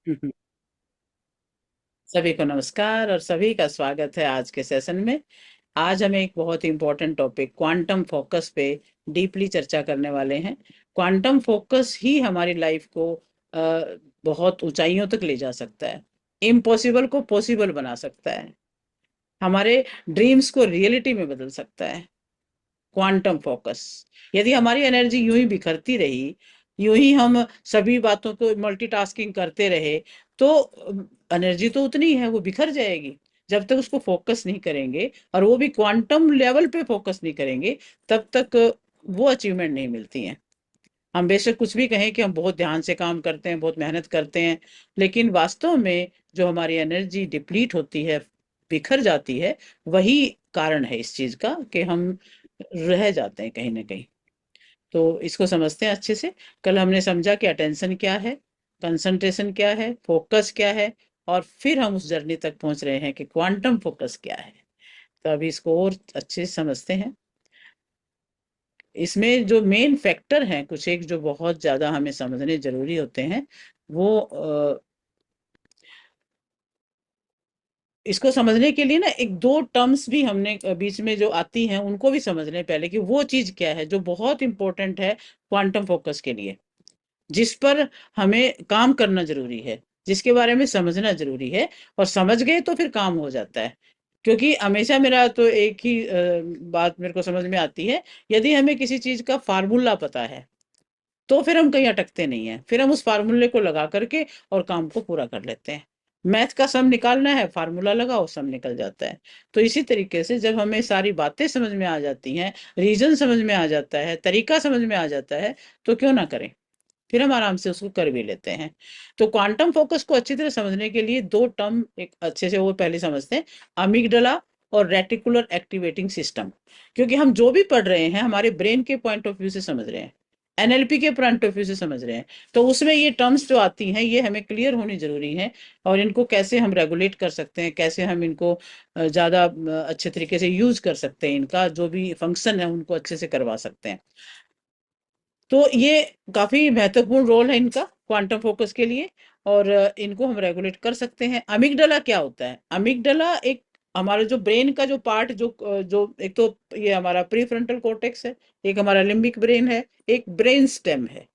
हम्म। सभी को नमस्कार और सभी का स्वागत है आज के सेशन में। आज हम एक बहुत ही इम्पोर्टेंट टॉपिक क्वांटम फोकस पे डीपली चर्चा करने वाले हैं। क्वांटम फोकस ही हमारी लाइफ को बहुत ऊंचाइयों तक ले जा सकता है, इम्पॉसिबल को पॉसिबल बना सकता है, हमारे ड्रीम्स को रियलिटी में बदल सकता है। क्वांटम फोकस, यदि हमारी एनर्जी यूं ही बिखरती रही, यूं ही हम सभी बातों को मल्टीटास्किंग करते रहे, तो एनर्जी तो उतनी ही है, वो बिखर जाएगी। जब तक उसको फोकस नहीं करेंगे और वो भी क्वांटम लेवल पे फोकस नहीं करेंगे, तब तक वो अचीवमेंट नहीं मिलती है। हम बेशक कुछ भी कहें कि हम बहुत ध्यान से काम करते हैं, बहुत मेहनत करते हैं, लेकिन वास्तव में जो हमारी एनर्जी डिप्लीट होती है, बिखर जाती है, वही कारण है इस चीज का कि हम रह जाते हैं कहीं ना कहीं। तो इसको समझते हैं अच्छे से। कल हमने समझा कि अटेंशन क्या है, कंसंट्रेशन क्या है, फोकस क्या है, और फिर हम उस जर्नी तक पहुंच रहे हैं कि क्वांटम फोकस क्या है। तो अभी इसको और अच्छे से समझते हैं। इसमें जो मेन फैक्टर हैं कुछ एक जो बहुत ज्यादा हमें समझने जरूरी होते हैं, वो इसको समझने के लिए ना एक दो टर्म्स भी हमने बीच में जो आती हैं उनको भी समझ लें पहले, कि वो चीज क्या है जो बहुत इंपॉर्टेंट है क्वांटम फोकस के लिए, जिस पर हमें काम करना जरूरी है, जिसके बारे में समझना जरूरी है। और समझ गए तो फिर काम हो जाता है। क्योंकि हमेशा मेरा तो एक ही बात मेरे को समझ में आती है, यदि हमें किसी चीज का फार्मूला पता है तो फिर हम कहीं अटकते नहीं है, फिर हम उस फार्मूले को लगा करके और काम को पूरा कर लेते हैं। मैथ का सम निकालना है, फार्मूला लगाओ, सम निकल जाता है। तो इसी तरीके से जब हमें सारी बातें समझ में आ जाती हैं, रीजन समझ में आ जाता है, तरीका समझ में आ जाता है, तो क्यों ना करें, फिर हम आराम से उसको कर भी लेते हैं। तो क्वांटम फोकस को अच्छी तरह समझने के लिए दो टर्म एक अच्छे से वो पहले समझते हैं, अमिगडला और रेटिकुलर एक्टिवेटिंग सिस्टम। क्योंकि हम जो भी पढ़ रहे हैं हमारे ब्रेन के पॉइंट ऑफ व्यू से समझ रहे हैं, एनएलपी के पॉइंट ऑफ व्यू से समझ रहे हैं। तो उसमें ये टर्म्स जो आती हैं ये हमें क्लियर होनी जरूरी है। और इनको कैसे हम रेगुलेट कर सकते हैं, कैसे हम इनको ज्यादा अच्छे तरीके से यूज कर सकते हैं, इनका जो भी फंक्शन है उनको अच्छे से करवा सकते हैं। तो ये काफी महत्वपूर्ण रोल है इनका क्वांटम फोकस के लिए। और इनको हम रेगुलेट कर सकते हैं। अमिगडला क्या होता है? अमिगडला एक हमारे जो ब्रेन का जो पार्ट जो एक तो ये हमारा प्रीफ्रंटल कॉर्टेक्स है, एक हमारा लिम्बिक ब्रेन है, एक ब्रेन स्टेम है।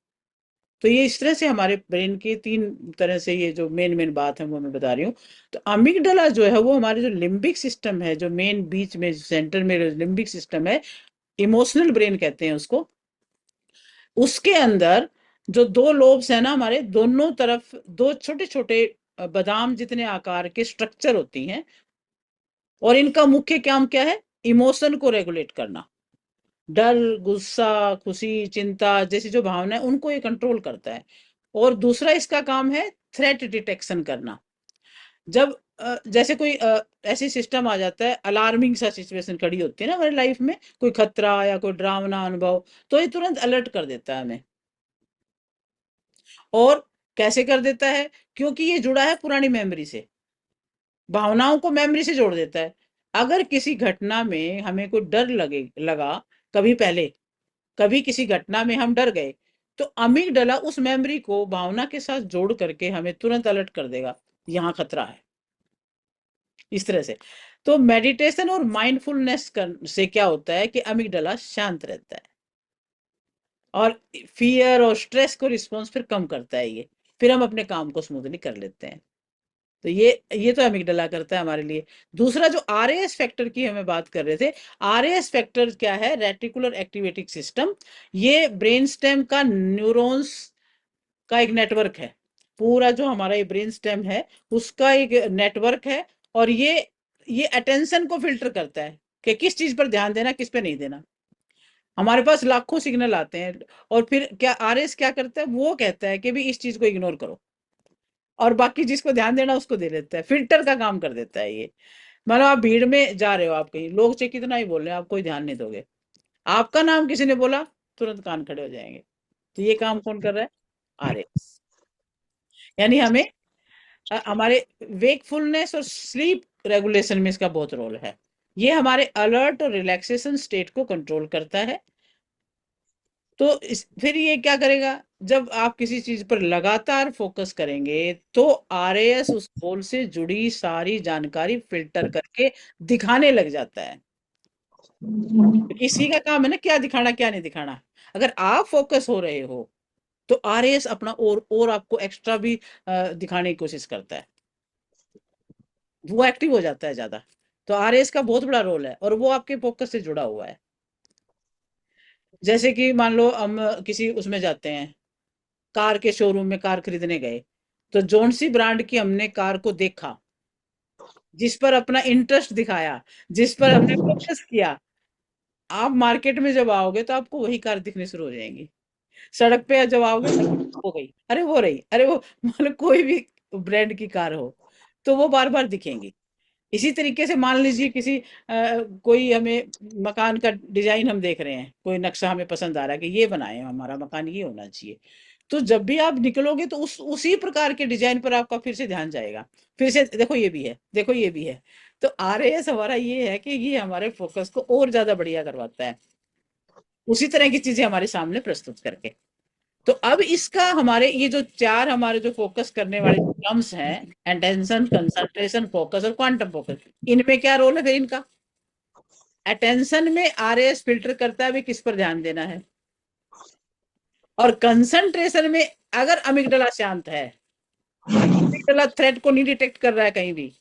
तो ये इस तरह से हमारे ब्रेन के तीन तरह से, ये जो मेन मेन बात है वो मैं बता रही हूँ। तो अमिगडला जो है वो हमारे जो लिम्बिक सिस्टम है, जो मेन बीच में सेंटर में लिम्बिक सिस्टम है, इमोशनल ब्रेन कहते हैं उसको। उसके अंदर जो दो लोब्स है ना, हमारे दोनों तरफ दो छोटे छोटे बादाम जितने आकार के स्ट्रक्चर होती हैं। और इनका मुख्य काम क्या है? इमोशन को रेगुलेट करना। डर, गुस्सा, खुशी, चिंता जैसी जो भावना है उनको ये कंट्रोल करता है। और दूसरा इसका काम है थ्रेट डिटेक्शन करना। जब जैसे कोई ऐसी सिस्टम आ जाता है, अलार्मिंग सा सिचुएशन खड़ी होती है ना हमारी लाइफ में, कोई खतरा या कोई डरावना अनुभव, तो ये तुरंत अलर्ट कर देता है हमें। और कैसे कर देता है? क्योंकि ये जुड़ा है पुरानी मेमोरी से, भावनाओं को मेमोरी से जोड़ देता है। अगर किसी घटना में हमें कोई डर लगा, कभी पहले, कभी किसी घटना में हम डर गए, तो अमिगडला उस मेमोरी को भावना के साथ जोड़ करके हमें तुरंत अलर्ट कर देगा, यहाँ खतरा है। इस तरह से। तो मेडिटेशन और माइंडफुलनेस से क्या होता है कि अमिगडला शांत रहता है, और फियर और स्ट्रेस को रिस्पॉन्स फिर कम करता है ये। फिर हम अपने काम को स्मूथली कर लेते हैं। तो ये तो अमिगडला करता है हमारे लिए। दूसरा जो आरएएस फैक्टर की हमें बात कर रहे थे, आरएएस फैक्टर क्या है? Reticular activating system. ये ब्रेन स्टेम का न्यूरॉन्स का एक नेटवर्क है। पूरा जो हमारा ये ब्रेन स्टेम है उसका एक नेटवर्क है। और ये अटेंशन को फिल्टर करता है कि किस चीज पर ध्यान देना, किस पे नहीं देना। हमारे पास लाखों सिग्नल आते हैं, और फिर क्या आरएस क्या करता है? वो कहता है कि भी इस चीज को इग्नोर करो, और बाकी जिसको ध्यान देना उसको दे देता है, फिल्टर का काम कर देता है ये। मानो आप भीड़ में जा रहे हो, आप कहीं, लोग चाहे कितना ही बोल रहे हैं, आप कोई ध्यान नहीं दोगे, आपका नाम किसी ने बोला, तुरंत कान खड़े हो जाएंगे। तो ये काम कौन कर रहा है? आरएस। यानी हमें हमारे वेकफुलनेस और स्लीप रेगुलेशन में इसका बहुत रोल है। ये हमारे अलर्ट और रिलैक्सेशन स्टेट को कंट्रोल करता है। तो फिर ये क्या करेगा? जब आप किसी चीज पर लगातार फोकस करेंगे तो आरएएस उस गोल से जुड़ी सारी जानकारी फिल्टर करके दिखाने लग जाता है। क्योंकि इसी का काम है ना, क्या दिखाना क्या नहीं दिखाना। अगर आप फोकस हो रहे हो तो आरएएस अपना और आपको एक्स्ट्रा भी दिखाने की कोशिश करता है, वो एक्टिव हो जाता है ज्यादा। तो आरएएस का बहुत बड़ा रोल है और वो आपके फोकस से जुड़ा हुआ है। जैसे कि मान लो हम किसी उसमें जाते हैं, कार के शोरूम में कार खरीदने गए, तो जौन सी ब्रांड की हमने कार को देखा, जिस पर अपना इंटरेस्ट दिखाया, जिस पर हमने फोकस किया, आप मार्केट में जब आओगे तो आपको वही कार दिखनी शुरू हो जाएंगी। सड़क पे जब आओगे तो हो गई, अरे वो रही, अरे वो मतलब कोई भी ब्रांड की कार हो तो वो बार बार दिखेंगी। इसी तरीके से मान लीजिए किसी कोई हमें मकान का डिजाइन हम देख रहे हैं, कोई नक्शा हमें पसंद आ रहा है कि ये बनाए हमारा मकान ये होना चाहिए। तो जब भी आप निकलोगे तो उसी प्रकार के डिजाइन पर आपका फिर से ध्यान जाएगा, फिर से देखो ये भी है, देखो ये भी है। तो आरएएस हमारा ये है कि ये हमारे फोकस को और ज्यादा बढ़िया करवाता है, उसी तरह की चीजें हमारे सामने प्रस्तुत करके। तो अब इसका हमारे ये जो चार हमारे जो फोकस करने वाले टर्म्स हैं, अटेंशन, कंसंट्रेशन, फोकस और क्वांटम फोकस, इनमें क्या रोल है फिर इनका। अटेंशन में आरएएस फिल्टर करता है भी किस पर ध्यान देना है, और कंसंट्रेशन में अगर अमिगडला शांत है, अमिगडला थ्रेट को नहीं डिटेक्ट कर रहा है कहीं भी,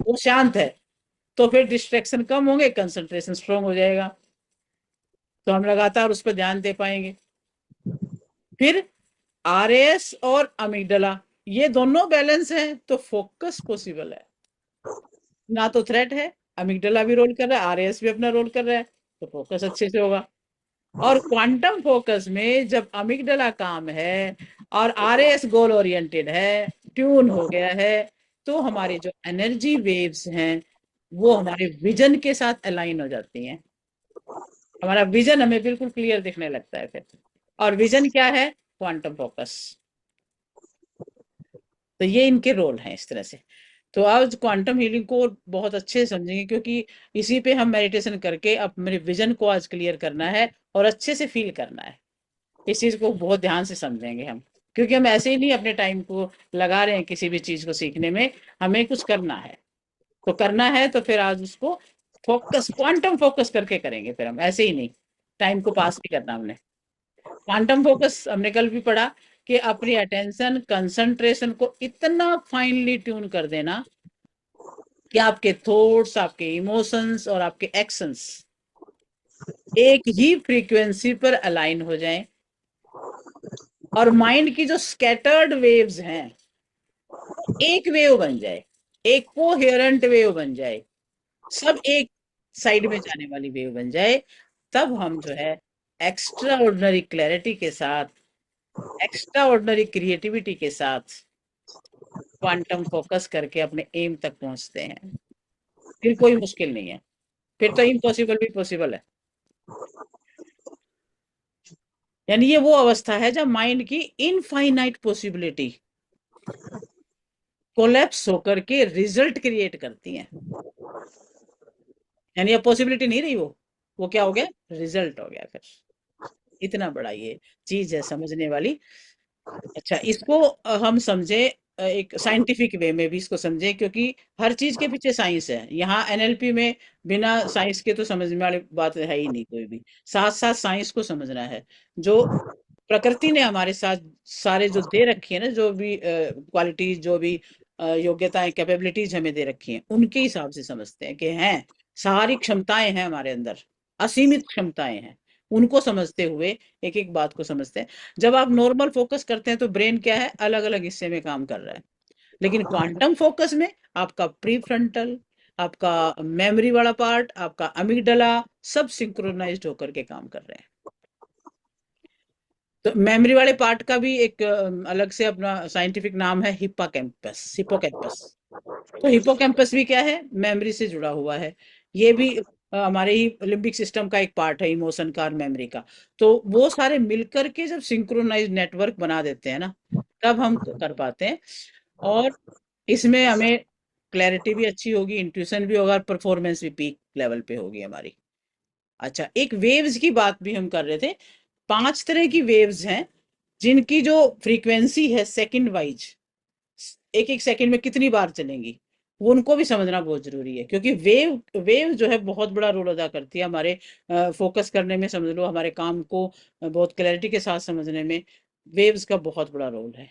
वो शांत है, तो फिर डिस्ट्रैक्शन कम होंगे, कंसंट्रेशन स्ट्रांग हो जाएगा, तो हम लगातार उस पर ध्यान दे पाएंगे। फिर आरएएस और अमिगडला ये दोनों बैलेंस हैं तो फोकस पॉसिबल है। ना तो थ्रेट है, अमिगडला भी रोल कर रहा है, आरएएस भी अपना रोल कर रहा है, तो फोकस अच्छे से होगा। और क्वांटम फोकस में जब अमिगडला काम है और आरएएस गोल ओरिएंटेड है, ट्यून हो गया है, तो हमारी जो एनर्जी वेव्स हैं वो हमारे विजन के साथ अलाइन हो जाती हैं। हमारा विजन हमें बिल्कुल क्लियर दिखने लगता है फिर। और विजन क्या है, क्वांटम फोकस। तो ये इनके रोल हैं इस तरह से। तो आज क्वांटम हीलिंग को बहुत अच्छे से समझेंगे, क्योंकि इसी पे हम मेडिटेशन करके अपने विजन को आज क्लियर करना है और अच्छे से फील करना है। इस चीज को बहुत ध्यान से समझेंगे हम, क्योंकि हम ऐसे ही नहीं अपने टाइम को लगा रहे हैं किसी भी चीज को सीखने में, हमें कुछ करना है। तो करना है तो फिर आज उसको फोकस, क्वांटम फोकस करके करेंगे, फिर हम ऐसे ही नहीं टाइम को पास नहीं करना हमने। क्वांटम फोकस हमने कल भी पढ़ा कि अपनी अटेंशन कंसंट्रेशन को इतना फाइनली ट्यून कर देना कि आपके थॉट्स, आपके इमोशंस और आपके एक्शंस एक ही फ्रीक्वेंसी पर अलाइन हो जाएं, और माइंड की जो स्कैटर्ड वेव्स हैं एक वेव बन जाए, एक कोहेरेंट वेव बन जाए, सब एक साइड में जाने वाली वेव बन जाए। तब हम जो है एक्स्ट्रा ऑर्डिनरी क्लैरिटी के साथ, एक्स्ट्रा ऑर्डिनरी क्रिएटिविटी के साथ क्वांटम फोकस करके अपने एम तक पहुंचते हैं। फिर कोई मुश्किल नहीं है, फिर तो इम्पॉसिबल भी पॉसिबल है। यानी ये वो अवस्था है जब माइंड की इनफाइनाइट पॉसिबिलिटी कोलैप्स होकर के रिजल्ट क्रिएट करती हैं। यानी अब पॉसिबिलिटी नहीं रही, वो क्या हो गया, रिजल्ट हो गया फिर। इतना बड़ा ये चीज है समझने वाली। अच्छा, इसको हम समझे एक साइंटिफिक वे में भी इसको समझे, क्योंकि हर चीज के पीछे साइंस है। यहाँ एनएलपी में बिना साइंस के तो समझने वाली बात है ही नहीं कोई भी, साथ साथ साइंस को समझना है। जो प्रकृति ने हमारे साथ सारे जो दे रखी है ना, जो भी क्वालिटीज, जो भी योग्यताएं, कैपेबिलिटीज हमें दे रखी हैं, उनके हिसाब से समझते हैं कि हैं सारी क्षमताएं हैं हमारे अंदर, असीमित क्षमताएं हैं। उनको समझते हुए एक एक बात को समझते हैं। जब आप नॉर्मल फोकस करते हैं तो ब्रेन क्या है, अलग अलग हिस्से में काम कर रहा है। लेकिन क्वांटम फोकस में आपका प्री फ्रंटल, आपका मेमोरी वाला पार्ट, आपका अमिगडला, सब सिंक्रोनाइज्ड होकर के काम कर रहे हैं। तो मेमोरी वाले पार्ट का भी एक अलग से अपना साइंटिफिक नाम है हिप्पोकैम्पस, हिप्पोकैम्पस। तो हिप्पोकैम्पस भी क्या है, मेमोरी से जुड़ा हुआ है। ये भी हमारे ही लिम्बिक सिस्टम का एक पार्ट है, इमोशन का और मेमोरी का। तो वो सारे मिलकर के जब सिंक्रोनाइज नेटवर्क बना देते हैं ना, तब हम कर पाते हैं। और इसमें हमें क्लैरिटी भी अच्छी होगी, इंट्यूशन भी होगा, और परफॉर्मेंस भी पीक लेवल पे होगी हमारी। अच्छा, एक वेव्स की बात भी हम कर रहे थे। 5 तरह की वेव्स हैं जिनकी जो फ्रीक्वेंसी है सेकंड वाइज, एक एक सेकंड में कितनी बार चलेंगी, वो उनको भी समझना बहुत जरूरी है, क्योंकि वेव वेव जो है बहुत बड़ा रोल अदा करती है हमारे फोकस करने में, समझ लो हमारे काम को बहुत क्लैरिटी के साथ समझने में वेव्स का बहुत बड़ा रोल है।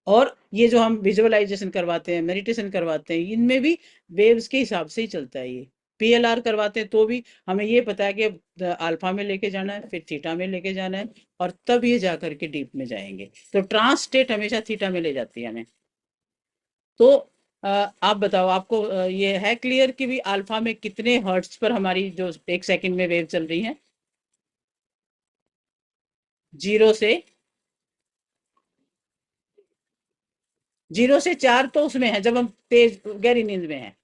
और ये जो हम विजुअलाइजेशन करवाते हैं, मेडिटेशन करवाते हैं, इनमें भी वेव्स के हिसाब से ही चलता है ये। पीएलआर करवाते हैं तो भी हमें ये पता है कि अल्फा में लेके जाना है, फिर थीटा में लेके जाना है, और तब ये जा करके डीप में जाएंगे। तो ट्रांस स्टेट हमेशा थीटा में ले जाती है हमें। तो आप बताओ, आपको ये है क्लियर कि भी अल्फा में कितने हर्ट्ज पर हमारी जो एक सेकंड में वेव चल रही है? 0 से 4 तो उसमें है जब हम तेज गहरी नींद में है,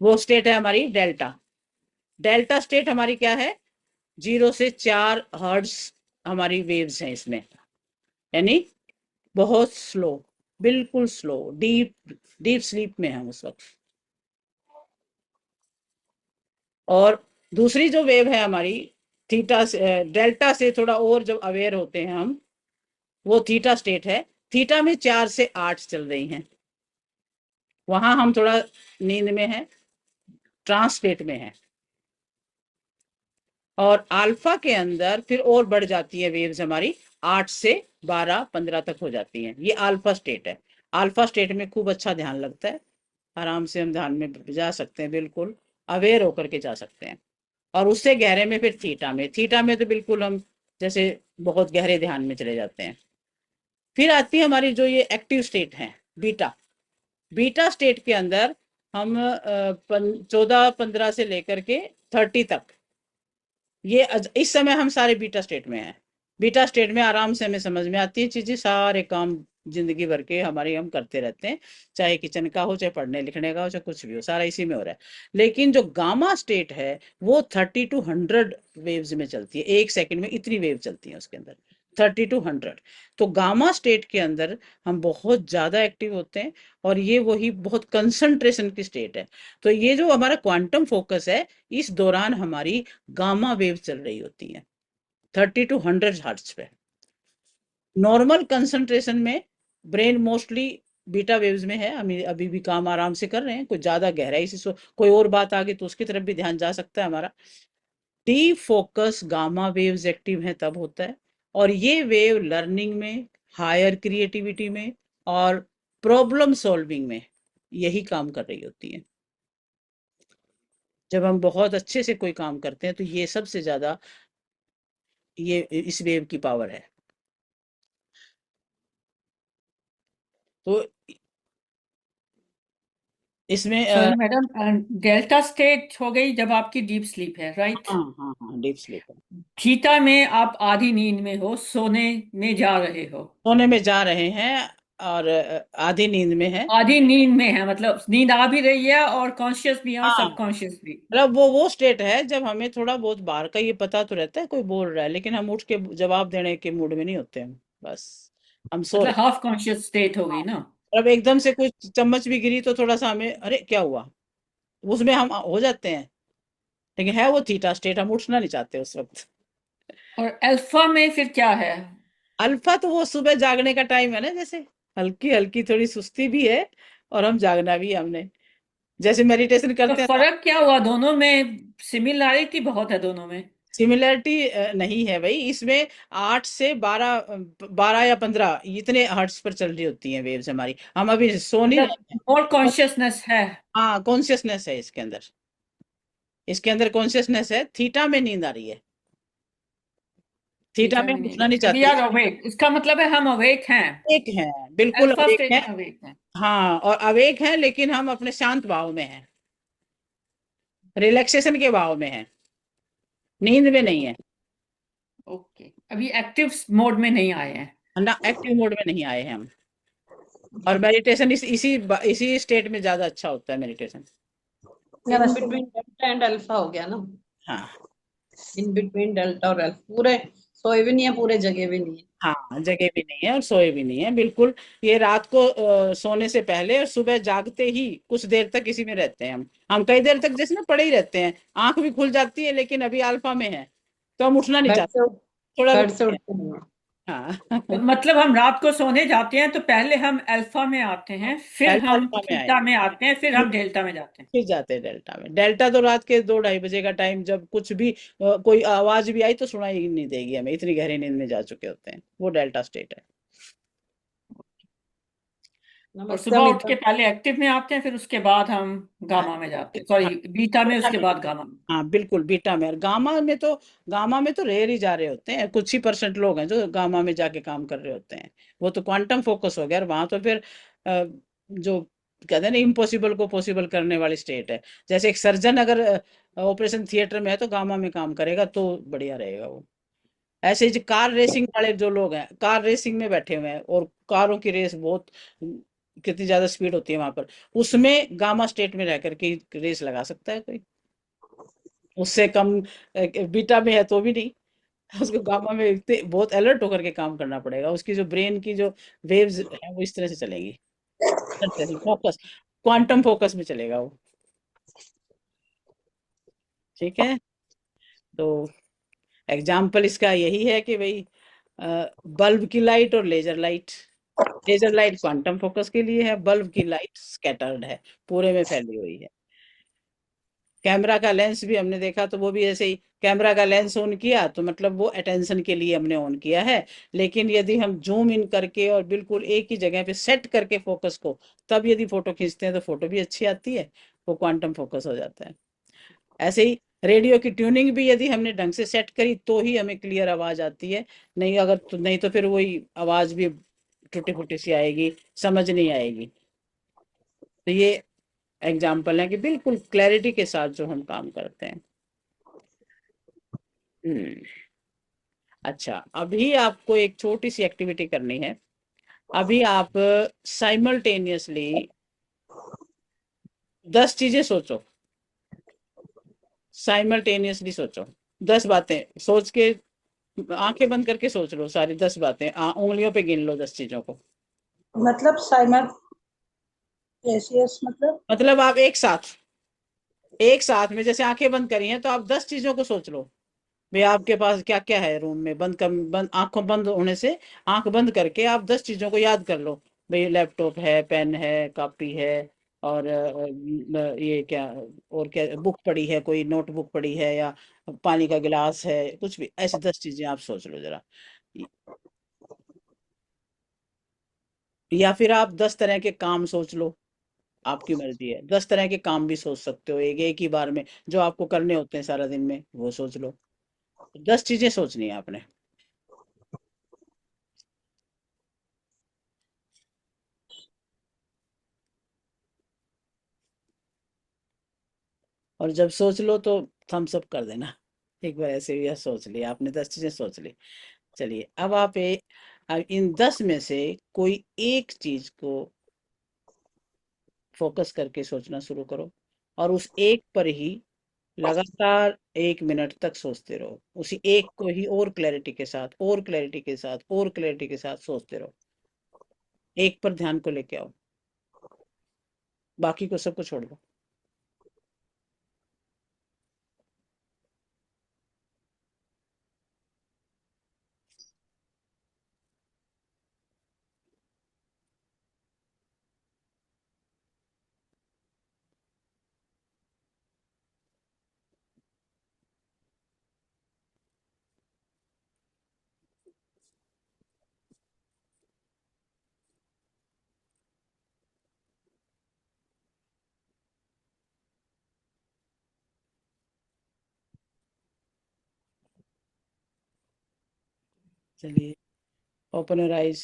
वो स्टेट है हमारी डेल्टा। डेल्टा स्टेट हमारी क्या है? 0 से 4 हर्ट्ज हमारी वेव्स हैं इसमें, यानी बहुत स्लो, बिल्कुल स्लो, डीप डीप स्लीप में हम उस वक्त। और दूसरी जो वेव है हमारी थीटा से, डेल्टा से थोड़ा और जब अवेयर होते हैं हम, वो थीटा स्टेट है। थीटा में 4 से 8 चल रही हैं, वहां हम थोड़ा नींद में है, ट्रांस स्टेट में है। और अल्फा के अंदर फिर और बढ़ जाती है वेव्स हमारी, 8 से 12 15 तक हो जाती हैं। ये अल्फा स्टेट है। अल्फा स्टेट में खूब अच्छा ध्यान लगता है, आराम से हम ध्यान में जा सकते हैं, बिल्कुल अवेयर होकर के जा सकते हैं। और उससे गहरे में फिर थीटा में तो बिल्कुल हम जैसे बहुत गहरे ध्यान में चले जाते हैं। फिर आती है हमारी जो ये एक्टिव स्टेट है, बीटा। बीटा स्टेट के अंदर हम 14 15 से लेकर के 30 तक, ये इस समय हम सारे बीटा स्टेट में हैं। बीटा स्टेट में आराम से हमें समझ में आती है चीजें, सारे काम जिंदगी भर के हमारे हम करते रहते हैं, चाहे किचन का हो, चाहे पढ़ने लिखने का हो, चाहे कुछ भी हो, सारा इसी में हो रहा है। लेकिन जो गामा स्टेट है वो 30 to 100 वेव्स में चलती है, एक सेकंड में इतनी वेव चलती है उसके अंदर, 30 to 100। तो गामा स्टेट के अंदर हम बहुत ज्यादा एक्टिव होते हैं, और ये वही बहुत कंसंट्रेशन की स्टेट है। तो ये जो हमारा क्वांटम फोकस है, इस दौरान हमारी गामा वेव चल रही होती है 30 to 100 हर्ट्ज पे। नॉर्मल कंसंट्रेशन में ब्रेन मोस्टली बीटा वेव्स में है, हम अभी भी काम आराम से कर रहे हैं, कोई ज्यादा गहराई से कोई और बात आ गई तो उसकी तरफ भी ध्यान जा सकता है हमारा। D focus gamma waves active है तब होता है, और ये वेव लर्निंग में, हायर क्रिएटिविटी में, और प्रॉब्लम सॉल्विंग में यही काम कर रही होती है। जब हम बहुत अच्छे से कोई काम करते हैं तो ये सबसे ज्यादा ये इस वेव की पावर है। तो इसमें सॉरी मैडम, डेल्टा स्टेट हो गई जब आपकी डीप स्लीप है, राइट? हाँ हाँ हाँ, डीप स्लीप है। थीटा में आप आधी नींद में हो, सोने में जा रहे हो। सोने में जा रहे हैं, और आधी नींद में है। आधी नींद में है मतलब नींद आ भी रही है और कॉन्शियस भी है और हाँ, सबकॉन्शियस भी। मतलब वो स्टेट है जब हमें थोड़ा बहुत बाहर का ये पता तो रहता है कोई बोल रहा है, लेकिन हम उठ के जवाब देने के मूड में नहीं होते हम, बस हम सो मतलब रहे हाफ कॉन्शियस स्टेट हैं। होगी ना। अब एकदम से कुछ चम्मच भी गिरी तो थोड़ा सा हमें अरे क्या हुआ, उसमें हम हो जाते हैं। लेकिन है वो थीटा स्टेट, हम उठना नहीं चाहते उस वक्त। और अल्फा में फिर क्या है? अल्फा तो वो सुबह जागने का टाइम है ना, जैसे हल्की हल्की थोड़ी सुस्ती भी है, और हम जागना भी है हमने, जैसे मेडिटेशन तो करते हैं ना। फर्क क्या हुआ दोनों में? सिमिलैरिटी बहुत है दोनों में। सिमिलरिटी नहीं है भाई इसमें। 8 से 12, 12 या 15 इतने हर्ट्ज पर चल रही होती हैं वेव्स हमारी, हम अभी सो नहीं मतलब रहे मोर हैं। कॉन्शियसनेस है। हाँ, कॉन्शियसनेस है इसके अंदर, इसके अंदर कॉन्शियसनेस है। थीटा में नींद आ रही है, थीटा थीटा में में हम नहीं उठना नहीं वी चाहते। आर अवेक, इसका मतलब है हम अवेक हैं। अवेक है, बिल्कुल अल्फा अवेक स्टेट है। में अवेक हैं। हाँ, और अवेक है लेकिन हम अपने शांत भाव में हैं, रिलैक्सेशन के भाव में हैं, नींद में नहीं है। ओके, अभी एक्टिव मोड में नहीं आए हैं। ना, एक्टिव मोड में नहीं आए हैं हम। और मेडिटेशन इसी स्टेट में ज्यादा अच्छा होता है meditation. In between delta and alpha हो गया ना। हाँ इन बिटवीन डेल्टा और अल्फा, पूरे सोए भी नहीं है, पूरे जगह भी नहीं है। हाँ, जगह भी नहीं है और सोए भी नहीं है, बिल्कुल। ये रात को सोने से पहले और सुबह जागते ही कुछ देर तक इसी में रहते हैं हम कई देर तक जैसे ना पड़े ही रहते हैं, आंख भी खुल जाती है, लेकिन अभी अल्फा में है तो हम उठना नहीं बेड चाहते, से थोड़ा बेड से रुकते हैं। उठते नहीं है। हाँ। मतलब हम रात को सोने जाते हैं तो पहले हम अल्फा में आते हैं, फिर पहले हम अल्फा में थीटा आएंगे, में आते हैं, फिर हम डेल्टा में जाते हैं। फिर जाते हैं डेल्टा में। डेल्टा तो रात के 2-2:30 बजे का टाइम, जब कुछ भी कोई आवाज भी आई तो सुनाई ही नहीं देगी हमें, इतनी गहरी नींद में जा चुके होते हैं, वो डेल्टा स्टेट है। और नमस्ते सुबह उठ अमिता। के पहले एक्टिव में आते हैं, फिर उसके बाद हम गामा में जाते हैं, हाँ, सॉरी बीटा में, बीटा उसके में। बाद गामा में। हाँ बिल्कुल, बीटा में। और गामा में तो रेयर ही जा रहे होते हैं, कुछ ही परसेंट लोग हैं जो गामा में जाके काम कर रहे होते हैं। वो तो क्वांटम फोकस हो गया, और वहां तो फिर जो कहते हैं ना, इम्पॉसिबल को पॉसिबल करने वाली स्टेट है। जैसे एक सर्जन अगर ऑपरेशन थिएटर में है तो गामा में काम करेगा तो बढ़िया रहेगा वो। ऐसे ही जो कार रेसिंग वाले जो लोग हैं, कार रेसिंग में बैठे हुए हैं, और कारों की रेस बहुत, कितनी ज्यादा स्पीड होती है वहां पर, उसमें गामा स्टेट में रह करके रेस लगा सकता है कोई। उससे कम बीटा में है तो भी नहीं। उसको गामा में बहुत अलर्ट होकर के काम करना पड़ेगा, उसकी जो ब्रेन की जो वेव्स है वो इस तरह से चलेंगी, फोकस, क्वांटम फोकस में चलेगा वो। ठीक है। तो एग्जाम्पल इसका यही है कि भाई, बल्ब की लाइट और laser light, laser light quantum focus के लिए है, बल्ब की लाइट स्कैटर्ड है, पूरे में फैली हुई है। कैमरा का लेंस भी हमने देखा तो वो भी ऐसे ही, कैमरा का लेंस ऑन किया तो मतलब वो अटेंशन के लिए हमने ऑन किया है, लेकिन यदि हम जूम इन करके और बिल्कुल एक ही जगह पे सेट करके फोकस को, तब यदि फोटो खींचते हैं तो फोटो भी अच्छी आती है, वो क्वांटम फोकस हो जाता है। ऐसे ही रेडियो की ट्यूनिंग भी यदि हमने ढंग से सेट करी तो ही हमें क्लियर आवाज आती है, नहीं तो फिर वही आवाज भी टूटी फूटी सी आएगी, समझ नहीं आएगी। तो ये एग्जाम्पल है कि बिल्कुल क्लैरिटी के साथ जो हम काम करते हैं। हम्म। अच्छा, अभी आपको एक छोटी सी एक्टिविटी करनी है। अभी आप साइमल्टेनियसली 10 चीजें सोचो, साइमल्टेनियसली सोचो, 10 बातें सोच के, आंखें बंद करके सोच लो सारी 10 बातें, उंगलियों पे गिन लो 10 चीजों को। मतलब साइमर एशियस मतलब। मतलब आप एक साथ में जैसे आंखें बंद करी हैं तो आप 10 चीजों को सोच लो। भाई आपके पास क्या क्या है रूम में, आंखों बंद होने से, आंख बंद करके आप 10 चीजों को याद कर लो। भाई लैपटॉप है, पेन है, कॉपी है, और ये क्या, और क्या, बुक पड़ी है, कोई नोटबुक पड़ी है, या पानी का गिलास है, कुछ भी, ऐसी 10 चीजें आप सोच लो जरा। या फिर आप 10 तरह के काम सोच लो, आपकी मर्जी है, 10 तरह के काम भी सोच सकते हो एक एक ही बार में, जो आपको करने होते हैं सारा दिन में, वो सोच लो। 10 चीजें सोचनी है आपने। और जब सोच लो तो थम्स अप कर देना। एक बार ऐसे भी सोच लिया आपने, 10 चीजें सोच ली। चलिए, अब इन 10 में से कोई एक चीज को फोकस करके सोचना शुरू करो, और उस एक पर ही लगातार 1 मिनट तक सोचते रहो, उसी एक को ही और क्लैरिटी के साथ, और क्लैरिटी के साथ, और क्लैरिटी के साथ सोचते रहो। एक पर ध्यान को लेके आओ, बाकी को सबको छोड़ दो। चलिए, ओपन योर आइज।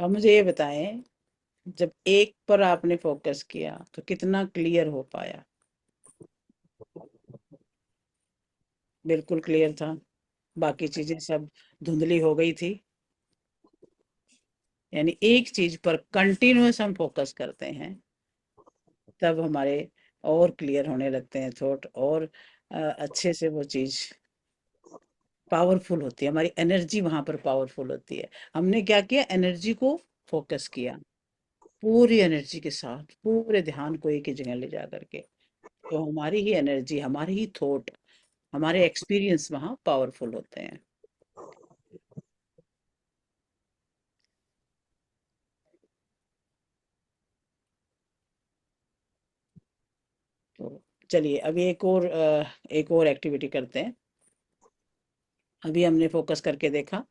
अब मुझे ये बताएं, जब एक पर आपने फोकस किया तो कितना क्लियर हो पाया? बिल्कुल क्लियर था, बाकी चीजें सब धुंधली हो गई थी। यानी एक चीज पर कंटिन्यूअस हम फोकस करते हैं, तब हमारे और क्लियर होने लगते हैं थॉट, और अच्छे से वो चीज पावरफुल होती है, हमारी एनर्जी वहां पर पावरफुल होती है। हमने क्या किया, एनर्जी को फोकस किया, पूरी एनर्जी के साथ पूरे ध्यान को एक ही जगह ले जा करके, तो हमारी ही एनर्जी, हमारी ही थॉट हमारे एक्सपीरियंस वहाँ पावरफुल होते हैं। तो चलिए अभी एक और एक्टिविटी करते हैं। अभी हमने फोकस करके देखा।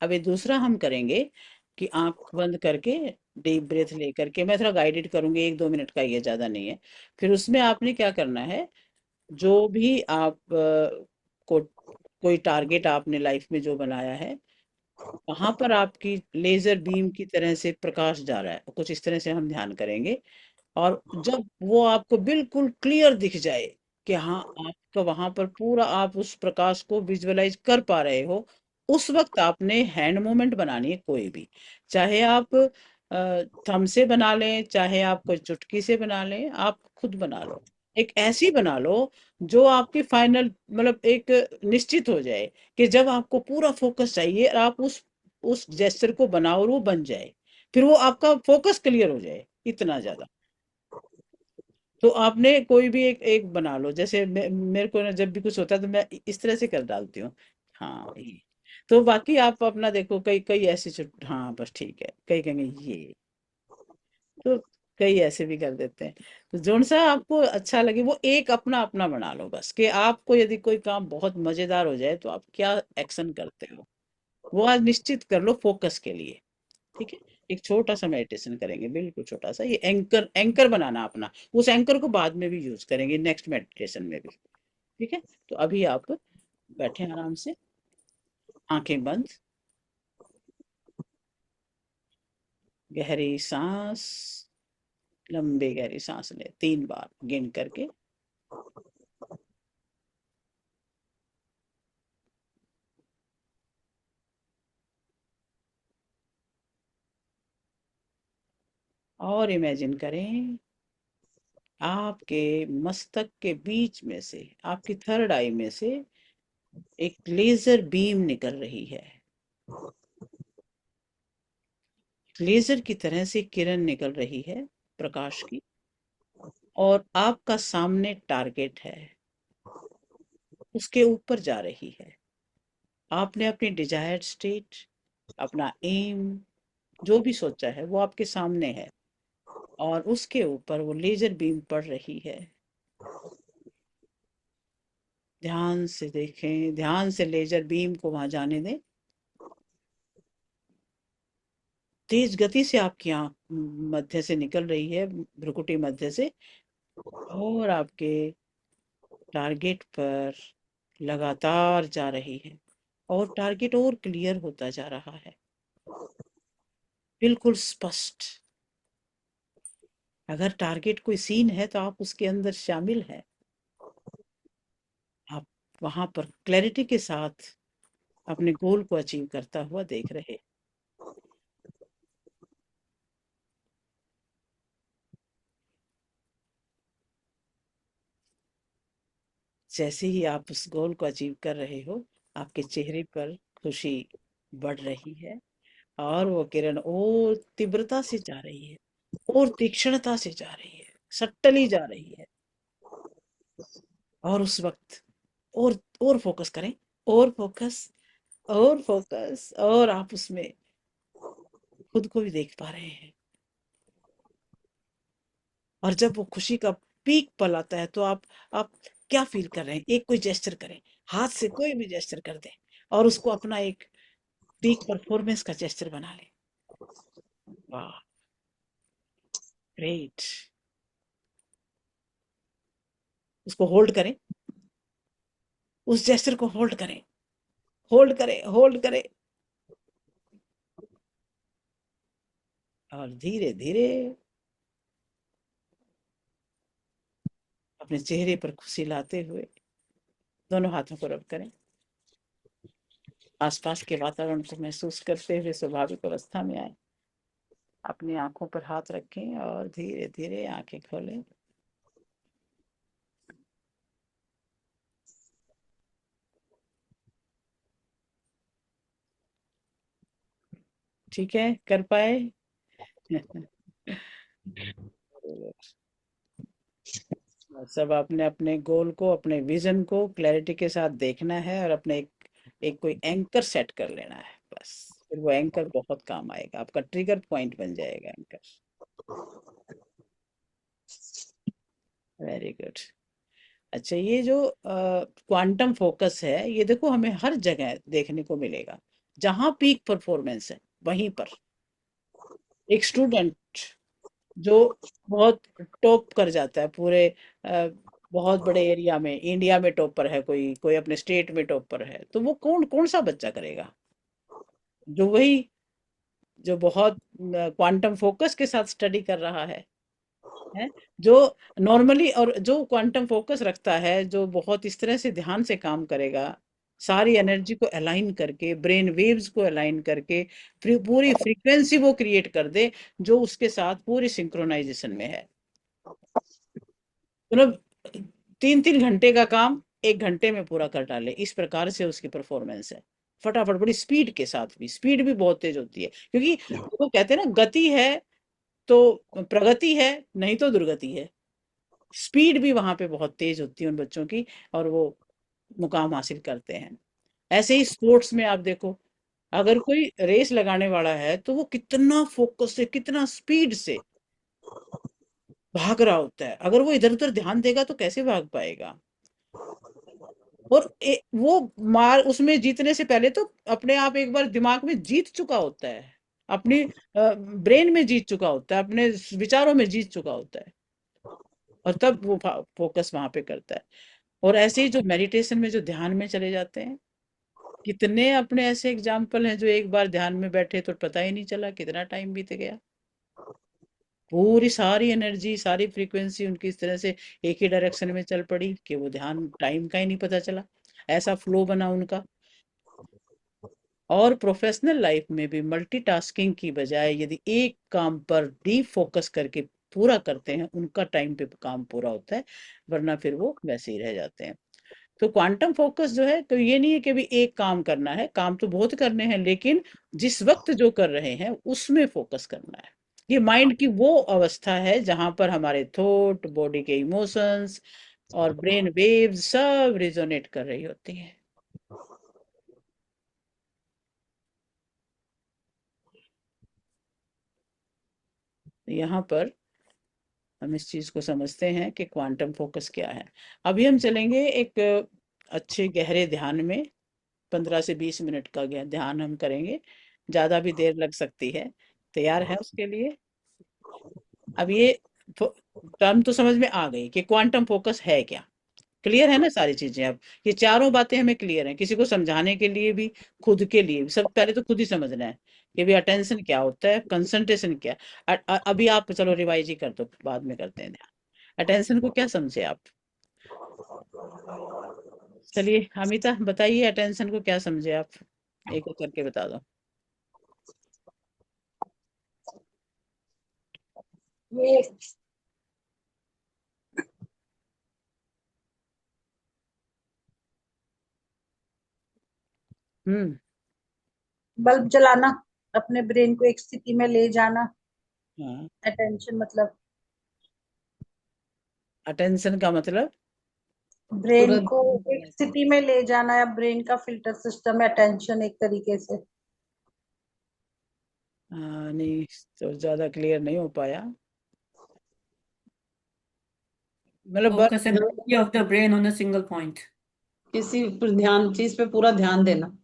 अभी दूसरा हम करेंगे कि आंख बंद करके डीप ब्रेथ लेकर के, मैं थोड़ा गाइडेड करूंगी, 1-2 मिनट का, ये ज्यादा नहीं है। फिर उसमें आपने क्या करना है, जो भी आप को कोई टारगेट आपने लाइफ में जो बनाया है, वहां पर आपकी लेजर बीम की तरह से प्रकाश जा रहा है, कुछ इस तरह से हम ध्यान करेंगे। और जब वो आपको बिल्कुल क्लियर दिख जाए कि हाँ, आपका वहां पर पूरा आप उस प्रकाश को विजुअलाइज कर पा रहे हो, उस वक्त आपने हैंड मूवमेंट बनानी है कोई भी। चाहे आप थंब से बना लें, चाहे आप कोई चुटकी से बना लें, आप खुद बना लो। एक ऐसी बना लो जो आपकी फाइनल, मतलब एक निश्चित हो जाए कि जब आपको पूरा फोकस चाहिए और आप उस जेस्चर को बनाओ और वो बन जाए, फिर वो आपका फोकस क्लियर हो जाए इतना ज्यादा। तो आपने कोई भी एक एक बना लो, जैसे मेरे को ना जब भी कुछ होता है तो मैं इस तरह से कर डालती हूँ। हाँ, ये। तो बाकी आप अपना देखो, कई कई ऐसे हाँ बस ठीक है, कई कहेंगे ये। तो कई ऐसे भी कर देते हैं। तो जोन सा आपको अच्छा लगे वो एक अपना अपना बना लो, बस कि आपको यदि कोई काम बहुत मजेदार हो जाए तो आप क्या एक्शन करते हो, वो आज निश्चित कर लो फोकस के लिए। ठीक है। एक छोटा सा मेडिटेशन करेंगे, बिल्कुल छोटा सा, ये एंकर एंकर बनाना अपना। उस एंकर को बाद में भी यूज करेंगे नेक्स्ट मेडिटेशन में भी। ठीक है। तो अभी आप बैठे आराम से, आंखें बंद, गहरी सांस, लंबी गहरी सांस ले 3 बार गिन करके। और इमेजिन करें आपके मस्तक के बीच में से, आपकी थर्ड आई में से एक लेजर बीम निकल रही है। लेजर की तरह से किरण निकल रही है, प्रकाश की। और आपका सामने टारगेट है, उसके ऊपर जा रही है। आपने अपनी डिजायर्ड स्टेट, अपना एम, जो भी सोचा है वो आपके सामने है। और उसके ऊपर वो लेजर बीम पड़ रही है। ध्यान से देखें, ध्यान से लेजर बीम को वहां जाने दें। तेज गति से आपकी आंख मध्य से निकल रही है, भ्रुकुटी मध्य से, और आपके टारगेट पर लगातार जा रही है। और टारगेट और क्लियर होता जा रहा है, बिल्कुल स्पष्ट। अगर टारगेट कोई सीन है तो आप उसके अंदर शामिल हैं। आप वहां पर क्लैरिटी के साथ अपने गोल को अचीव करता हुआ देख रहे। जैसे ही आप उस गोल को अचीव कर रहे हो, आपके चेहरे पर खुशी बढ़ रही है। और वो किरण और तीव्रता से जा रही है, और तीक्ष्णता से जा रही है, सट्टली जा रही है। और उस वक्त और फोकस करें, और फोकस, और फोकस, और आप उसमें खुद को भी देख पा रहे हैं। और जब वो खुशी का पीक पल आता है तो आप क्या फील कर रहे हैं, एक कोई जेस्चर करें, हाथ से कोई भी जेस्चर कर दें, और उसको अपना एक पीक परफॉर्मेंस का जेस्चर बना लें। वाह, ग्रेट। उसको होल्ड करें, उस जेस्चर को होल्ड करें, होल्ड करें, होल्ड करें। और धीरे धीरे अपने चेहरे पर खुशी लाते हुए दोनों हाथों को रब करें। आसपास के वातावरण को महसूस करते हुए स्वाभाविक अवस्था में आए। अपनी आंखों पर हाथ रखें और धीरे धीरे आंखें खोलें। ठीक है, कर पाए? सब आपने अपने गोल को, अपने विजन को क्लैरिटी के साथ देखना है और अपने एक कोई एंकर सेट कर लेना है बस। फिर वो एंकर बहुत काम आएगा, आपका ट्रिगर पॉइंट बन जाएगा एंकर। Very good. अच्छा, ये जो क्वांटम फोकस है, ये देखो हमें हर जगह देखने को मिलेगा। जहां पीक परफॉर्मेंस है वहीं पर एक स्टूडेंट जो बहुत टॉप कर जाता है पूरे बहुत बड़े एरिया में, इंडिया में टॉपर है, कोई कोई अपने स्टेट में टॉपर है, तो वो कौन कौन सा बच्चा करेगा? जो वही जो बहुत क्वांटम फोकस के साथ स्टडी कर रहा है, जो नॉर्मली, और जो क्वांटम फोकस रखता है, जो बहुत इस तरह से ध्यान से काम करेगा, सारी एनर्जी को अलाइन करके, ब्रेन वेव्स को अलाइन करके, पूरी फ्रीक्वेंसी वो क्रिएट कर दे जो उसके साथ पूरी सिंक्रोनाइजेशन में है। मतलब 3-3 घंटे का काम 1 घंटे में पूरा कर डाले, इस प्रकार से उसकी परफॉर्मेंस है। फटाफट, बड़ी स्पीड के साथ भी, स्पीड भी बहुत तेज होती है, क्योंकि वो कहते हैं ना, गति है तो प्रगति है, नहीं तो दुर्गति है। स्पीड भी वहां पे बहुत तेज होती है उन बच्चों की, और वो मुकाम हासिल करते हैं। ऐसे ही स्पोर्ट्स में आप देखो, अगर कोई रेस लगाने वाला है तो वो कितना फोकस से, कितना स्पीड से भाग रहा होता है। अगर वो इधर उधर ध्यान देगा तो कैसे भाग पाएगा? और वो मार उसमें जीतने से पहले तो अपने आप एक बार दिमाग में जीत चुका होता है, अपनी ब्रेन में जीत चुका होता है, अपने विचारों में जीत चुका होता है, और तब वो फोकस वहां पे करता है। और ऐसे ही जो मेडिटेशन में जो ध्यान में चले जाते हैं, कितने अपने ऐसे एग्जाम्पल हैं जो एक बार ध्यान में बैठे तो पता ही नहीं चला कितना टाइम बीत गया। पूरी सारी एनर्जी, सारी फ्रीक्वेंसी उनकी इस तरह से एक ही डायरेक्शन में चल पड़ी कि वो ध्यान, टाइम का ही नहीं पता चला, ऐसा फ्लो बना उनका। और प्रोफेशनल लाइफ में भी मल्टीटास्किंग की बजाय यदि एक काम पर डीप फोकस करके पूरा करते हैं, उनका टाइम पे काम पूरा होता है, वरना फिर वो वैसे ही रह जाते हैं। तो क्वांटम फोकस जो है, तो ये नहीं है कि भी एक काम करना है, काम तो बहुत करने हैं, लेकिन जिस वक्त जो कर रहे हैं उसमें फोकस करना है। ये माइंड की वो अवस्था है जहां पर हमारे थॉट, बॉडी के इमोशंस और ब्रेन वेव्स सब रिजोनेट कर रही होती हैं। यहाँ पर हम इस चीज को समझते हैं कि क्वांटम फोकस क्या है। अभी हम चलेंगे एक अच्छे गहरे ध्यान में, 15 से 20 मिनट का ध्यान हम करेंगे, ज्यादा भी देर लग सकती है। तैयार है उसके लिए? अब ये टर्म तो समझ में आ गई कि क्वांटम फोकस है क्या। क्लियर है ना सारी चीजें? अब ये चारों बातें हमें क्लियर हैं, किसी को समझाने के लिए भी, खुद के लिए भी। सब पहले तो खुद ही समझना है कि भी अटेंशन क्या होता है, कंसंट्रेशन क्या। अभी आप चलो रिवाइज ही कर दो, बाद में करते हैं ध्यान। अटेंशन को क्या समझे आप? चलिए अमिता बताइए, अटेंशन को क्या समझे आप? एक एक करके बता दो। ये हम्म। बल्ब जलाना, अपने ब्रेन को एक स्थिति में ले जाना, हाँ, अटेंशन मतलब अटेंशन का मतलब? ब्रेन तुरंत को एक स्थिति में ले जाना, या ब्रेन का फिल्टर सिस्टम है अटेंशन एक तरीके से। हाँ, नहीं तो ज्यादा क्लियर नहीं हो पाया, मतलब Focus ability of the brain on a single point. किसी पर ध्यान, चीज पे पूरा ध्यान देना।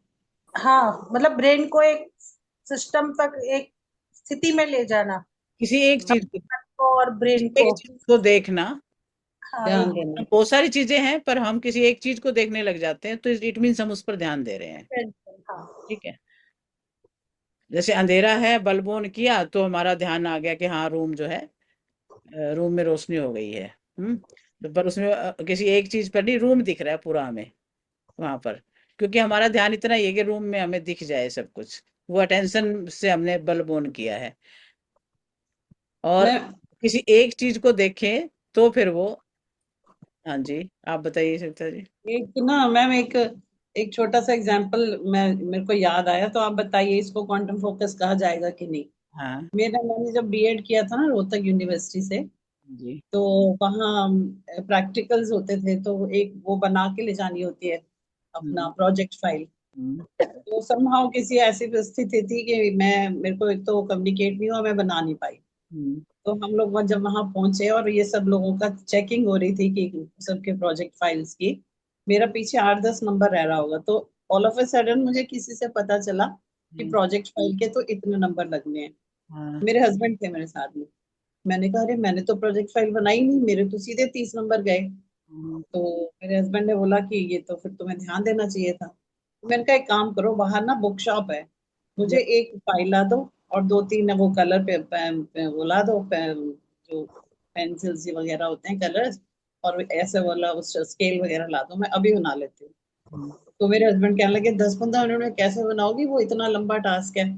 हाँ, मतलब ब्रेन को एक सिस्टम तक, एक स्थिति में ले जाना, किसी एक चीज को, और ब्रेन एक को। चीज को देखना। हाँ, ध्यान एक देना। बहुत सारी चीजें हैं, पर हम किसी एक चीज को देखने लग जाते हैं तो इट मीन्स हम उस पर ध्यान दे रहे हैं। attention, हाँ। ठीक है। जैसे अंधेरा है, बल्ब ऑन किया तो हमारा ध्यान आ गया कि हाँ रूम जो है, रूम में रोशनी हो गई है। तो पर उसमें किसी एक चीज पर नहीं, रूम दिख रहा है पूरा हमें वहां पर, क्योंकि हमारा ध्यान इतना ही है कि रूम में हमें दिख जाए सब कुछ। वो अटेंशन से हमने बल्ब ऑन किया है। और मैं किसी एक चीज को देखें तो फिर वो, हाँ जी, आप बताइए सविता जी। एक ना मैम, एक एक छोटा सा एग्जांपल मैं मेरे को याद आया, तो आप बताइए इसको क्वांटम फोकस कहा जाएगा कि नहीं। हाँ। मैंने जब बीएड किया था ना रोहतक यूनिवर्सिटी से, जी। तो वहाँ प्रैक्टिकल्स होते थे, तो एक वो बना के ले जानी होती है अपना हम्म, प्रोजेक्ट फाइल। हम्म, तो समहाउ किसी ऐसी परिस्थिति थी कि मैं मेरे को एक तो कम्युनिकेट नहीं हुआ, मैं बना नहीं पाई। हम्म, तो हम लोग जब वहां पहुंचे और ये सब लोगों का चेकिंग हो रही थी कि सबके प्रोजेक्ट फाइल्स की, मेरा पीछे 8-10 नंबर रह रहा होगा, तो ऑल ऑफ अ सडन मुझे किसी से पता चला कि हम्म, प्रोजेक्ट फाइल के तो इतने नंबर लगने हैं। हाँ, मेरे हस्बैंड थे मेरे साथ में। मैंने कहा अरे मैंने तो प्रोजेक्ट फाइल बनाई नहीं, मेरे तो सीधे 30 नंबर गए। हम्म, तो मेरे हस्बैंड ने बोला कि ये तो फिर तुम्हें ध्यान देना चाहिए था। तो मैंने कहा एक काम करो, बाहर ना बुक शॉप है, मुझे जब- एक फाइल ला दो और 2-3 वो कलर वो ला दो, जो पेंसिल्स वगैरह होते हैं कलर्स, और ऐसे वाला उस स्केल वगैरह ला दो, मैं अभी बना लेती हूँ। हम्म, तो मेरे हस्बैंड कहने लगे 10-15 मिनट में कैसे बनाओगी, वो इतना लंबा टास्क है।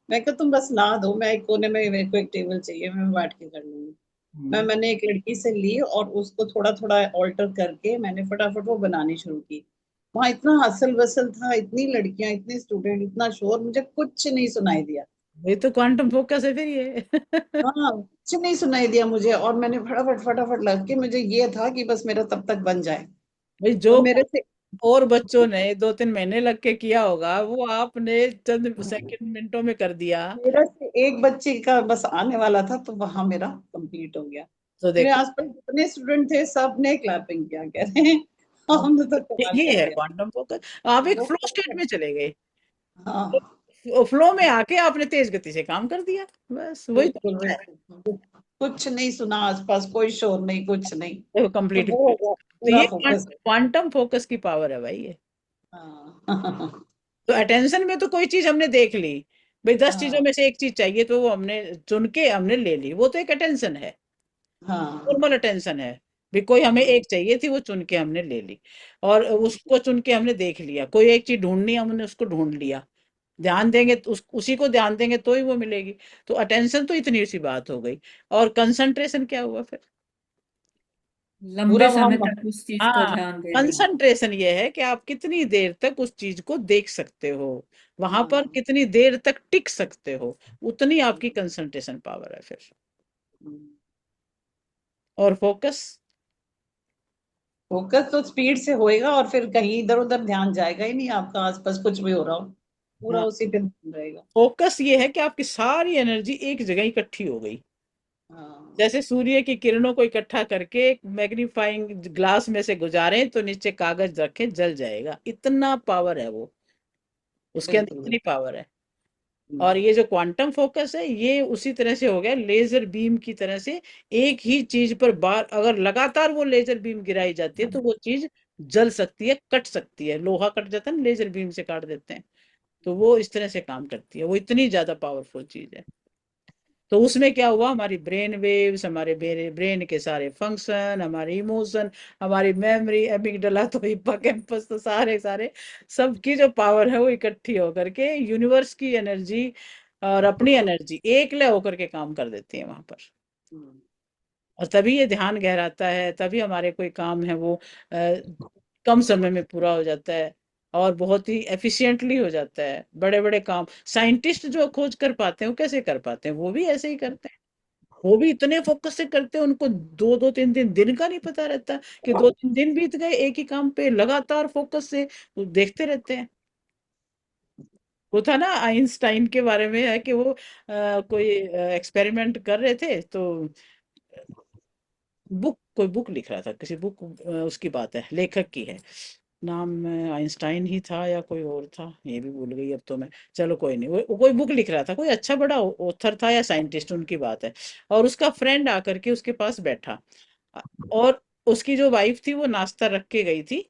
मैं कहा तुम बस ला दो, मैं एक कोने में, मेरे को एक टेबल चाहिए, मैं बैठ के कर लूंगी। हम्म। मैंने एक लड़की से ली और उसको थोड़ा थोड़ा ऑल्टर करके मैंने फटाफट वो बनानी शुरू की। वहां इतना हसल बसल था, इतनी लड़कियां, इतने स्टूडेंट, इतना शोर, मुझे कुछ नहीं सुनाई दिया। ये तो क्वांटम फोकस है फिर ये। हाँ, कुछ नहीं सुनाई दिया मुझे, और मैंने फटाफट फटाफट लग के, मुझे ये था कि बस मेरा तब तक बन जाए। भाई तो जो मेरे से और बच्चों ने 2-3 महीने लग के किया होगा वो आपने चंद सेकंड मिनटों में कर दिया। मेरा से एक बच्चे का बस आने वाला था, तो वहां मेरा कंप्लीट हो गया। तो मेरे देखो, आसपास जितने स्टूडेंट थे सब ने क्लैपिंग किया, कह रहे हैं हमने तो कमाल ये कर है दिया। Quantum focus. आप एक वो फ्लो स्टेट में चले गए, हाँ, फ्लो में आके आपने तेज गति से काम कर दिया, बस वही तो बिल्कुल होता है। बिल्कुल। कुछ नहीं सुना आसपास, कोई शोर नहीं, कुछ नहीं। देखो तो कंप्लीट। वो हो गया, तो पूरा ये फोकस। क्वांटम फोकस की पावर है भाई ये। हाँ तो अटेंशन में तो कोई चीज हमने देख ली, भाई 10 चीजों हाँ में से एक चीज चाहिए तो वो हमने चुन के हमने ले ली, वो तो एक अटेंशन है, हाँ नॉर्मल अटेंशन है। भी कोई हमें हाँ, एक चाहिए थी वो चुन के हमने ले ली, और उसको चुन के हमने देख लिया। कोई एक चीज ढूंढनी हमने उसको ढूंढ लिया, ध्यान देंगे तो उसी को ध्यान देंगे तो ही वो मिलेगी। तो अटेंशन तो इतनी सी बात हो गई। और कंसंट्रेशन क्या हुआ फिर? लंबे पूरा समय वहां। तक उस चीज पर हाँ, ध्यान देना। कंसंट्रेशन ये है कि आप कितनी देर तक उस चीज को देख सकते हो, वहां पर हाँ, कितनी देर तक टिक सकते हो, उतनी आपकी कंसंट्रेशन पावर है फिर। और फोकस? फोकस तो स्पीड से होएगा, और फिर कहीं इधर उधर ध्यान जाएगा ही नहीं आपका, आसपास कुछ भी हो रहा हो, पूरा हाँ, उसी पे ध्यान रहेगा। फोकस ये है कि आपकी सारी एनर्जी एक जगह इकट्ठी हो गई, हाँ, जैसे सूर्य की किरणों को इकट्ठा करके एक मैग्नीफाइंग ग्लास में से गुजारें तो नीचे कागज रखें जल जाएगा, इतना पावर है वो, उसके अंदर बिल्कुल इतनी बिल्कुल। पावर है। और ये जो क्वांटम फोकस है ये उसी तरह से हो गया, लेजर बीम की तरह से। एक ही चीज पर बार अगर लगातार वो लेजर बीम गिराई जाती है तो वो चीज जल सकती है, कट सकती है, लोहा कट जाता है ना, लेजर बीम से काट देते हैं। तो वो इस तरह से काम करती है, वो इतनी ज्यादा पावरफुल चीज है। तो उसमें क्या हुआ, हमारी ब्रेन वेव्स, हमारे ब्रेन के सारे फंक्शन, हमारे इमोशन, हमारी मेमोरी, एमिगडाला तो हिप्पोकैम्पस, तो सारे सारे सबकी जो पावर है वो इकट्ठी होकर के यूनिवर्स की एनर्जी और अपनी एनर्जी एक लय होकर के काम कर देती है वहां पर। हम्म, और तभी ये ध्यान गहराता है, तभी हमारे कोई काम है वो कम समय में पूरा हो जाता है, और बहुत ही एफिशिएंटली हो जाता है। बड़े बड़े काम साइंटिस्ट जो खोज कर पाते हैं वो कैसे कर पाते हैं, वो भी ऐसे ही करते हैं। वो भी इतने फोकस से करते हैं, उनको 2-2 3 दिन दिन का नहीं पता रहता कि 2-3 दिन बीत गए एक ही काम पे लगातार फोकस से, वो देखते रहते हैं। वो था ना आइंस्टाइन के बारे में है कि वो कोई एक्सपेरिमेंट कर रहे थे, तो कोई बुक लिख रहा था, किसी बुक, उसकी बात है, लेखक की है, नाम आइंस्टाइन ही था या कोई और था, ये भी भूल गई अब तो मैं। चलो कोई नहीं, वो कोई बुक लिख रहा था, कोई अच्छा बड़ा ऑथर था या साइंटिस्ट, उनकी बात है। और उसका फ्रेंड आकर के उसके पास बैठा, अ, और उसकी जो वाइफ थी वो नाश्ता रख के गई थी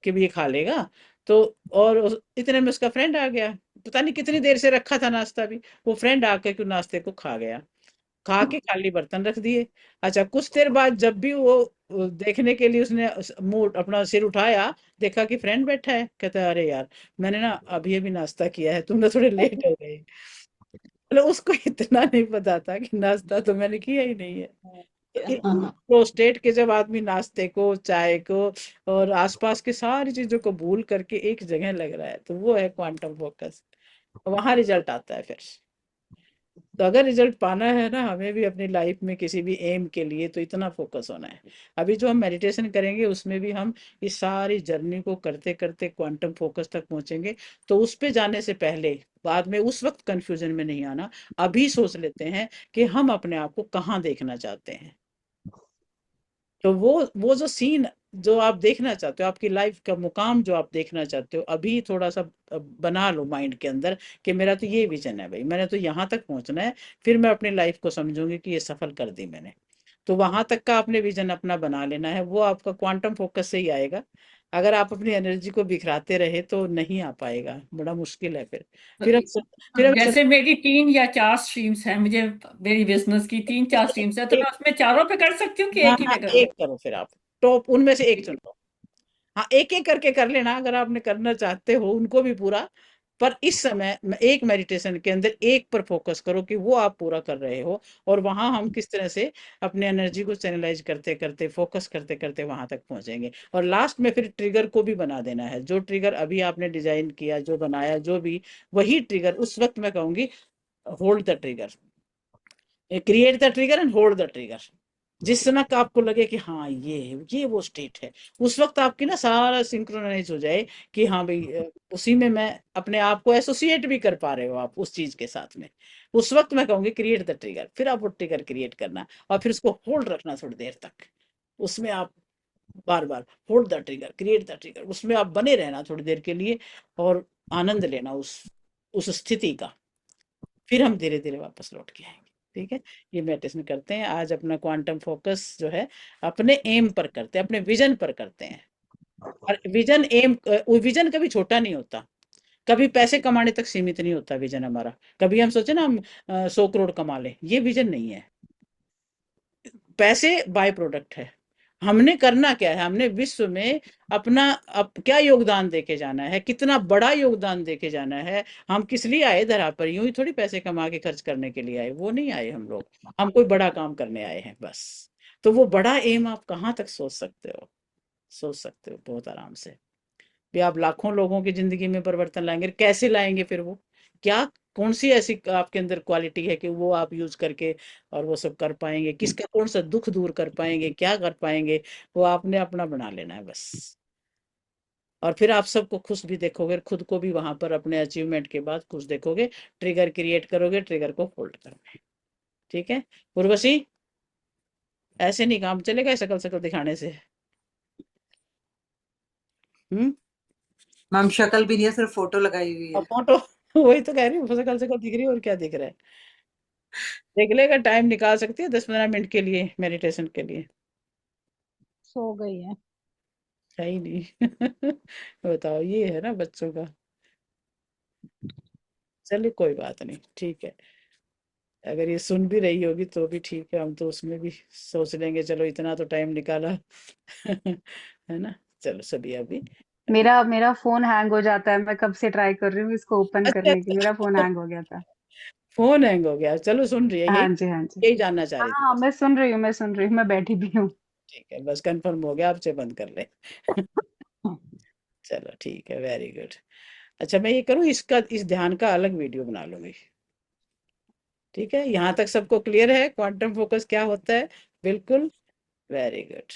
कि भी ये खा लेगा। तो इतने में उसका फ्रेंड आ गया, पता नहीं कितनी देर से रखा था नाश्ता भी, वो फ्रेंड आकर के नाश्ते को खा गया, खा के खाली बर्तन रख दिए। अच्छा, कुछ देर बाद जब भी वो देखने के लिए उसने मुंह अपना सिर उठाया, देखा कि फ्रेंड बैठा है, कहता है अरे यार, मैंने ना अभी अभी नाश्ता किया है, तुम ना थोड़े लेट हो गए। मतलब उसको इतना नहीं पता था कि नाश्ता तो मैंने किया ही नहीं है। तो हाँ, प्रोस्टेट के जब आदमी नाश्ते को, चाय को और आसपास की सारी चीजों को भूल करके एक जगह लग रहा है, तो वो है क्वांटम फोकस, वहां रिजल्ट आता है फिर। तो अगर रिजल्ट पाना है ना हमें भी अपनी लाइफ में किसी भी एम के लिए, तो इतना फोकस होना है। अभी जो हम मेडिटेशन करेंगे उसमें भी हम इस सारी जर्नी को करते करते क्वांटम फोकस तक पहुंचेंगे। तो उस पे जाने से पहले, बाद में उस वक्त कंफ्यूजन में नहीं आना, अभी सोच लेते हैं कि हम अपने आप को कहाँ देखना चाहते हैं। तो वो जो सीन जो आप देखना चाहते हो, आपकी लाइफ का मुकाम जो आप देखना चाहते हो, अभी थोड़ा सा बना लो माइंड के अंदर कि मेरा तो ये विजन है भाई, मैंने तो यहाँ तक पहुंचना है। फिर मैं अपनी लाइफ को समझूंगी कि ये सफल कर दी मैंने। तो वहां तक का आपने विजन अपना बना लेना है, वो आपका क्वांटम फोकस से ही आएगा। अगर आप अपनी एनर्जी को बिखराते रहे तो नहीं आ पाएगा, बड़ा मुश्किल है फिर। फिर हम फिर अब हम जैसे मेरी 3 या 4 स्ट्रीम्स हैं, मुझे मेरी बिजनेस की 3-4 स्ट्रीम्स है, तो एक, मैं उसमें चारों पे कर सकती हूँ कि हाँ एक ही हाँ, पे करूँ? एक करो फिर आप, टॉप उनमें से एक चुन लो। हाँ, एक एक करके कर लेना अगर आपने करना चाहते हो उनको भी पूरा। पर इस समय एक मेडिटेशन के अंदर एक पर फोकस करो कि वो आप पूरा कर रहे हो। और वहां हम किस तरह से अपने एनर्जी को चैनलाइज करते करते, फोकस करते करते वहां तक पहुंचेंगे। और लास्ट में फिर ट्रिगर को भी बना देना है, जो ट्रिगर अभी आपने डिजाइन किया, जो बनाया, जो भी, वही ट्रिगर उस वक्त मैं कहूंगी hold the trigger, create the trigger and hold the trigger. जिस समय का आपको लगे कि हाँ ये वो स्टेट है, उस वक्त आपकी ना सारा सिंक्रोनाइज हो जाए कि हाँ भाई उसी में मैं अपने आप को एसोसिएट भी कर पा रहे हो आप उस चीज के साथ में। उस वक्त मैं कहूंगी क्रिएट द ट्रिगर, फिर आप वो ट्रिगर क्रिएट करना और फिर उसको होल्ड रखना थोड़ी देर तक। उसमें आप बार बार hold the trigger, create the trigger, उसमें आप बने रहना थोड़ी देर के लिए और आनंद लेना उस स्थिति का। फिर हम धीरे धीरे वापस लौट के आएंगे। ठीक है, ये मेडिटेशन करते हैं आज। अपना क्वांटम फोकस जो है अपने एम पर करते हैं, अपने विजन पर करते हैं। और विजन एम, विजन कभी छोटा नहीं होता, कभी पैसे कमाने तक सीमित नहीं होता विजन हमारा। कभी हम सोचे ना हम 100 करोड़ कमा लें, ये विजन नहीं है। पैसे बाय प्रोडक्ट है। हमने करना क्या है, हमने विश्व में अपना क्या योगदान देके जाना है, कितना बड़ा योगदान देके जाना है। हम किस लिए आए धरा पर, यूं ही थोड़ी पैसे कमा के खर्च करने के लिए आए, वो नहीं आए हम लोग। हम कोई बड़ा काम करने आए हैं बस। तो वो बड़ा एम आप कहाँ तक सोच सकते हो, सोच सकते हो बहुत आराम से भी। आप लाखों लोगों की जिंदगी में परिवर्तन लाएंगे, कैसे लाएंगे फिर वो, क्या, कौन सी ऐसी आपके अंदर क्वालिटी है कि वो आप यूज करके और वो सब कर पाएंगे, किसका कौन सा दुख दूर कर पाएंगे, क्या कर पाएंगे, वो आपने अपना बना लेना है बस। और फिर आप सबको खुश भी देखोगे, खुद को भी वहां पर अपने अचीवमेंट के बाद खुश देखोगे। ट्रिगर क्रिएट करोगे, ट्रिगर को होल्ड करोगे। ठीक है उर्वशी, ऐसे नहीं काम चलेगा शकल शकल दिखाने से। हम्म। मैम शक्ल भी नहीं है, सिर्फ फोटो लगाई हुई और है। फोटो वही तो कह रही हूँ, शकल शकल दिख रही है और क्या दिख रहा है। देख लेगा, टाइम निकाल सकती है 10-15 मिनट के लिए मेडिटेशन के लिए। सो गई है। है ही नहीं बताओ, ये है ना बच्चों का। चलिए कोई बात नहीं, ठीक है। अगर ये सुन भी रही होगी तो भी ठीक है, हम तो उसमें भी सोच लेंगे चलो इतना तो टाइम निकाला है ना। चलो सभी अभी अभी। मेरा मेरा फोन हैंग हो जाता है, मैं कब से ट्राई कर रही हूँ इसको ओपन अच्छा करने की, मेरा फोन अच्छा हैंग हो गया था। फोन हैंग हो गया, चलो सुन रही है यही, हाँ जी, हाँ जी। यही जानना चाह हाँ रही थी हाँ, बस। मैं सुन रही हूँ, मैं सुन रही हूँ, मैं बैठी भी हूँ। ठीक है, बस कंफर्म हो गया, आपसे बंद कर ले चलो ठीक है, वेरी गुड। अच्छा मैं ये करूँ, इसका इस ध्यान का अलग वीडियो बना लूंगी। ठीक है, यहाँ तक सबको क्लियर है क्वांटम फोकस क्या होता है? बिल्कुल, वेरी गुड।